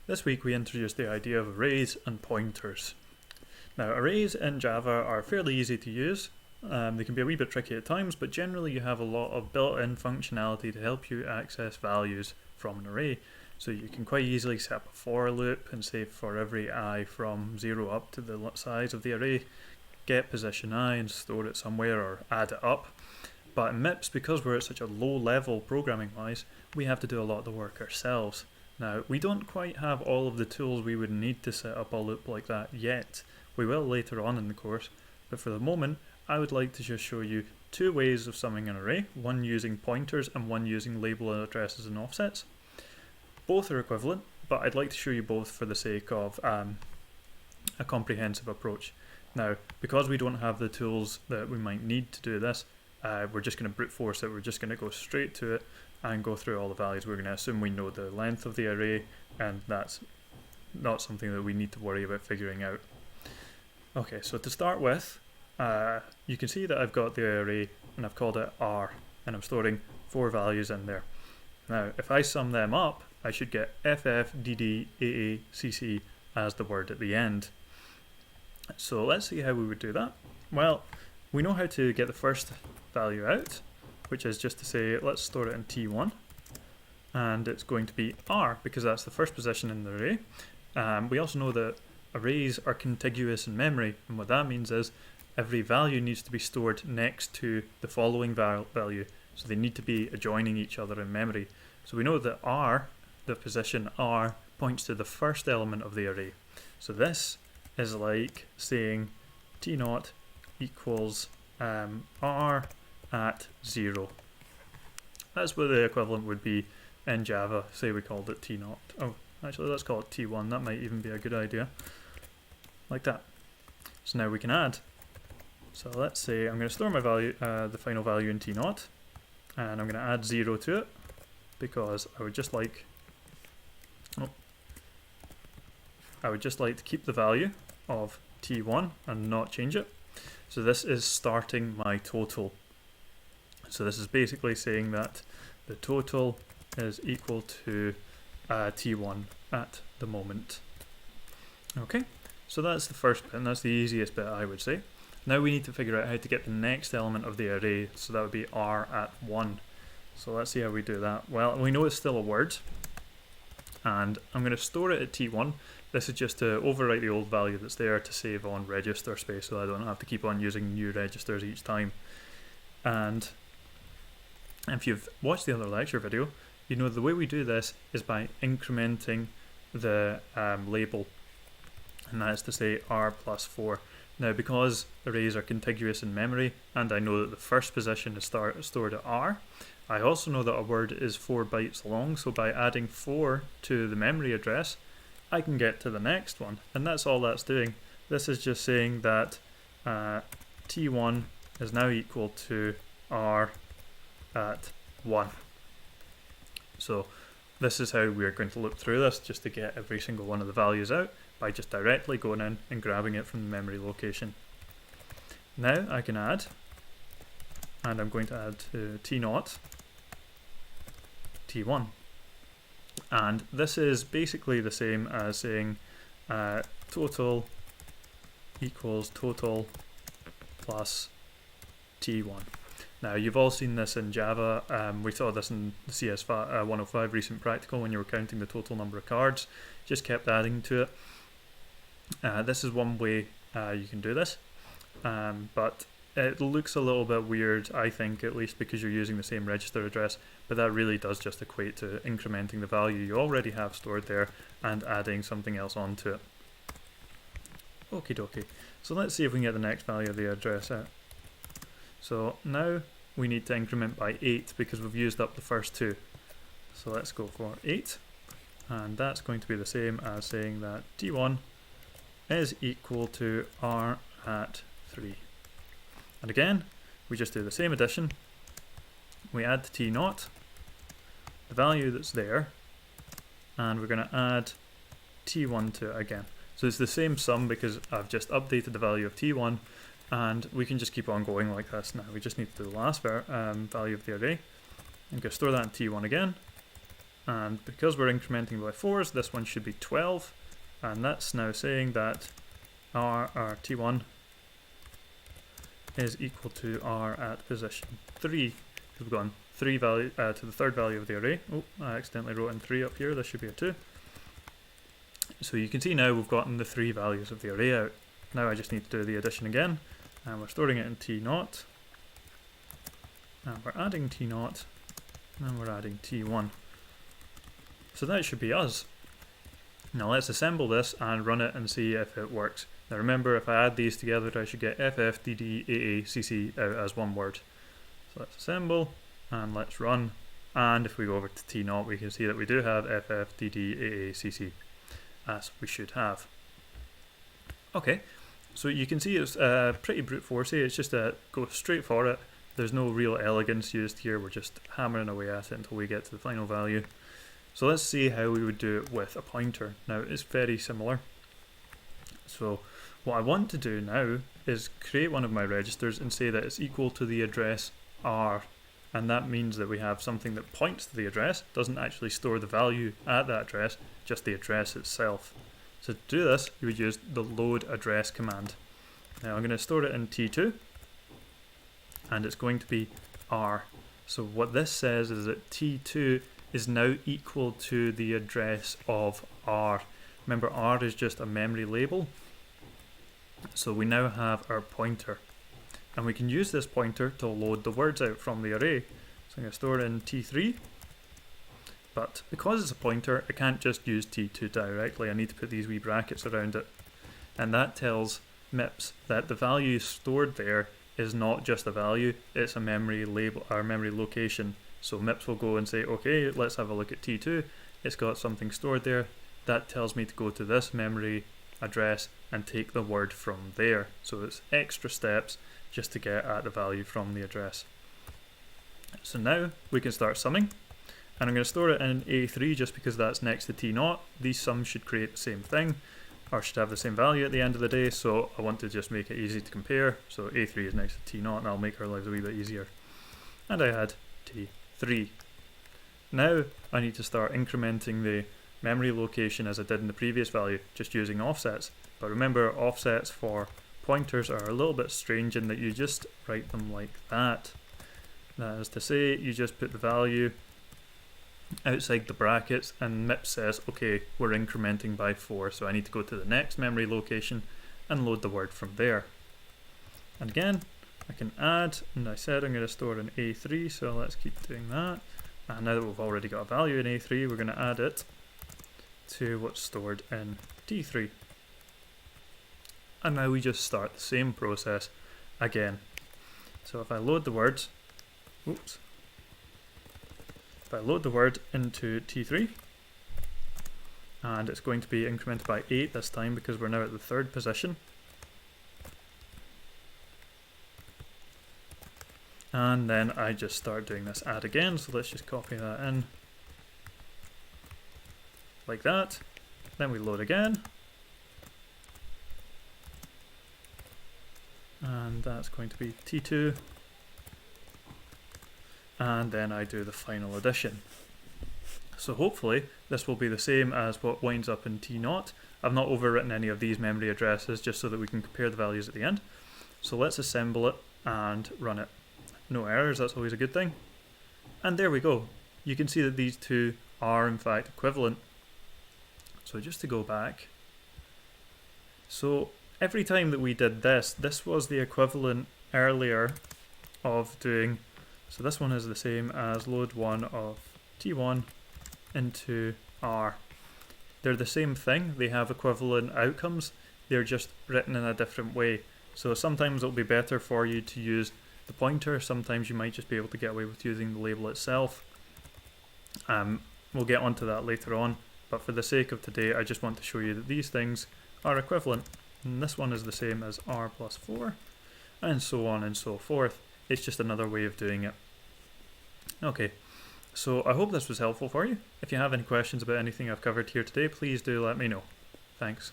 This week we introduced the idea of arrays and pointers. Now arrays in Java are fairly easy to use. They can be a wee bit tricky at times, but generally you have a lot of built-in functionality to help you access values from an array. So you can quite easily set up a for loop and say for every I from 0 up to the size of the array, get position I and store it somewhere or add it up. But in MIPS, because we're at such a low level programming wise, we have to do a lot of the work ourselves. Now, we don't quite have all of the tools we would need to set up a loop like that yet. We will later on in the course, but for the moment, I would like to just show you two ways of summing an array, one using pointers and one using label addresses and offsets. Both are equivalent, but I'd like to show you both for the sake of a comprehensive approach. Now, because we don't have the tools that we might need to do this, we're just going to brute force it, we're just going to go straight to it and go through all the values. We're going to assume we know the length of the array, and that's not something that we need to worry about figuring out. Okay, so to start with, you can see that I've got the array and I've called it R, and I'm storing 4 values in there. Now, if I sum them up, I should get FF, DD, AA, CC as the word at the end. So let's see how we would do that. Well, we know how to get the first value out, which is just to say, let's store it in T1, and it's going to be R because that's the first position in the array. We also know that arrays are contiguous in memory, and what that means is every value needs to be stored next to the following value, so they need to be adjoining each other in memory. So we know that R, the position R, points to the first element of the array. So this is like saying T0 equals R at 0. That's what the equivalent would be in Java. Say we called it T0. Oh, actually let's call it T1. That might even be a good idea. Like that. So now we can add. So let's say I'm going to store my value, the final value in T0, and I'm going to add 0 to it because I would just like to keep the value of T1 and not change it. So this is starting my total. So this is basically saying that the total is equal to T1 at the moment. Okay, so that's the first bit, and that's the easiest bit, I would say. Now we need to figure out how to get the next element of the array, so that would be R at 1. So let's see how we do that. Well, we know it's still a word, and I'm going to store it at T1. This is just to overwrite the old value that's there to save on register space, so I don't have to keep on using new registers each time. And if you've watched the other lecture video, you know the way we do this is by incrementing the label, and that is to say R plus 4. Now, because arrays are contiguous in memory, and I know that the first position is stored at R, I also know that a word is 4 bytes long, so by adding 4 to the memory address, I can get to the next one, and that's all that's doing. This is just saying that T1 is now equal to R at 1. So this is how we're going to look through this, just to get every single one of the values out by just directly going in and grabbing it from the memory location. Now I can add, and I'm going to add to T0, T1. And this is basically the same as saying total equals total plus T1. Now, you've all seen this in Java. We saw this in the CS 105 recent practical when you were counting the total number of cards. Just kept adding to it. This is one way you can do this, but it looks a little bit weird, I think, at least because you're using the same register address, but that really does just equate to incrementing the value you already have stored there and adding something else onto it. Okie dokie. So let's see if we can get the next value of the address out. So now we need to increment by 8 because we've used up the first 2. So let's go for 8, and that's going to be the same as saying that T1 is equal to R at 3. And again, we just do the same addition. We add T0, the value that's there, and we're going to add T1 to it again. So it's the same sum because I've just updated the value of T1, and we can just keep on going like this. Now we just need to do the last value of the array. I'm going to store that in T1 again, and because we're incrementing by 4s, this one should be 12, and that's now saying that our t1 is equal to r at position 3. We've gone 3 value to the third value of the array. Oh, I accidentally wrote in 3 up here, this should be a 2. So you can see now we've gotten the 3 values of the array out. Now I just need to do the addition again, and we're storing it in t0, and we're adding t0, and we're adding t1. So that should be us. Now let's assemble this and run it and see if it works. Now remember, if I add these together, I should get ffddaaCC out as one word. So let's assemble, and let's run, and if we go over to t0, we can see that we do have ffddaaCC, as we should have. Okay, so you can see it's pretty brute forcey. It's just go straight for it. There's no real elegance used here, we're just hammering away at it until we get to the final value. So let's see how we would do it with a pointer. Now it's very similar. So what I want to do now is create one of my registers and say that it's equal to the address R, and that means that we have something that points to the address, doesn't actually store the value at that address, just the address itself. So to do this, you would use the load address command. Now I'm going to store it in T2, and it's going to be R. So what this says is that T2 is now equal to the address of R. Remember, R is just a memory label. So we now have our pointer. And we can use this pointer to load the words out from the array. So I'm going to store it in T3. But because it's a pointer, I can't just use T2 directly. I need to put these wee brackets around it. And that tells MIPS that the value stored there is not just a value, it's a memory label or memory location. So MIPS will go and say, okay, let's have a look at T2. It's got something stored there. That tells me to go to this memory address and take the word from there. So it's extra steps just to get at the value from the address. So now we can start summing. And I'm going to store it in A3 just because that's next to T0. These sums should create the same thing, or should have the same value at the end of the day, so I want to just make it easy to compare. So A3 is next to T0, and I'll make our lives a wee bit easier. And I had T3. Now I need to start incrementing the memory location as I did in the previous value, just using offsets. But remember, offsets for pointers are a little bit strange in that you just write them like that. That is to say, you just put the value outside the brackets, and MIPS says, okay, we're incrementing by 4, so I need to go to the next memory location and load the word from there. And again, I can add, and I said I'm going to store in A3, so let's keep doing that. And now that we've already got a value in A3, we're going to add it to what's stored in T3. And now we just start the same process again. So if I load the words, oops, if I load the word into T3, and it's going to be incremented by 8 this time because we're now at the third position. And then I just start doing this add again, so let's just copy that in like that. Then we load again, and that's going to be T2, and then I do the final addition. So hopefully this will be the same as what winds up in T0. I've not overwritten any of these memory addresses just so that we can compare the values at the end. So let's assemble it and run it. No errors, that's always a good thing. And there we go. You can see that these two are in fact equivalent. So just to go back. So every time that we did this, this was the equivalent earlier of doing, so this one is the same as load 1 of T1 into R. They're the same thing, they have equivalent outcomes, they're just written in a different way. So sometimes it'll be better for you to use the pointer, sometimes you might just be able to get away with using the label itself. We'll get onto that later on, but for the sake of today I just want to show you that these things are equivalent. And this one is the same as R plus 4, and so on and so forth. It's just another way of doing it. Okay, so I hope this was helpful for you. If you have any questions about anything I've covered here today, please do let me know. Thanks.